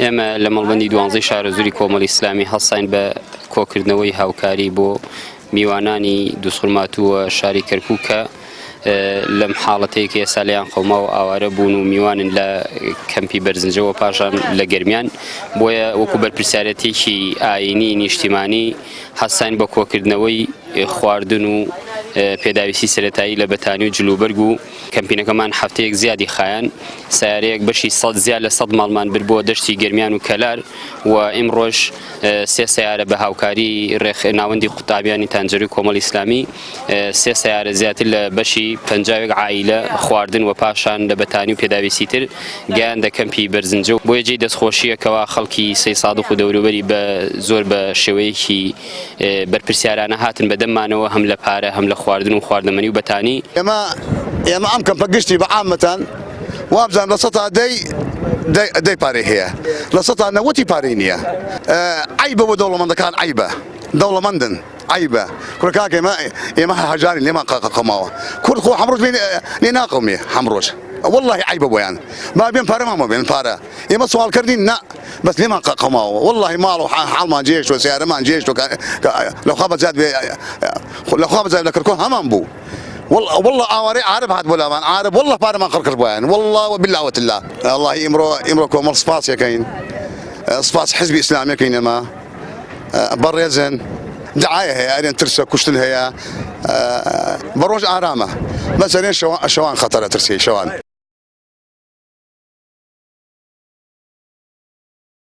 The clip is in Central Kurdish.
ئێمە لە مەڵبەندی 12 شارەزوری کۆمەڵی ئیسلامی هەڵساین بە کۆکردنەوەی هاوکاری بۆ میوانانی دووسڵمات و شاری کەرکووک کە لەم حاڵەتەیەکی ئێستا لەیان قەوما و ئاوارە بوون و میوانن لە کەمپی بەرزنجەوە پاشان لە گەرمیان بۆیە وەکو بەرپرسیارەتێکی ئاینی نیشتیمانی هەستاین بە کۆکردنەوەی خواردن و پێداویستی سەرەتایی لە بەتانی و جلوبەرگ و کەمپینەکەمان هەفتەیەک زیادی خایان سیارەیەک بەشی زیاد لە 100 ماڵمان برد بۆ دەشتی گەرمیان و کەلار و ئیمڕۆژ 3 سیارە بە هاوکاری ناوەندی قوتابیانی تانجەروی کۆمەڵی ئیسلامی 3 سیارە زیاتر لە بەشی 50 عائیلە خواردن و پاشان لە بەتانی و پێداویستی تر گیان دە کەمپی بەرزنجە و بۆ یەکجێی دەستخۆشیەکەوە خەڵکی سەی سادق و دەوروبەری زۆر بە شێوەیەکی بەرپرسیارانە هاتن بەدەممانەوە هەم لە پارە هەم لە خواردن و خواردنەمەنی و بەتانی ئێمە ئەم کەمپە گشتی بەعامەتەن وابزان لە سەتا دەی پارەی هەیە لە سەتا نەوەتی پارەی نییە عیبە بۆ دەوڵەمەندەکان عیبە دەوڵەمەندن عیبە کوڕکاک ئێمە هەژاری لێمان قەماوە کورد خۆ هەمڕۆژ لێ ناقەومێ هەمڕۆژ والله عیبە بۆیان با بێن پارەمان بێن پارە ئێمە سوالکردین نا بەس لێمان قەماوە والله ماڵ و حاڵمان جێشتوە سیارەمان جێشتوە لەخوا بەجات لە کەرکۆ هەمان بوو والله ئاوارەی عارب هات بۆ لاوان عارب والله پارەمان قڕ بۆیان والله وبالله وتالله والله ئیمڕۆ کۆمەڵ سپاس یەکەین سپاس حزبی ئیسلامیەکەین ئێمە بەڕێزن دعایە هەیە ئەرێن ترسە کوشتن هەیە بە ڕۆژ ئارامە بەس ئەرێن شەوان خەتەرە ترسی شەوان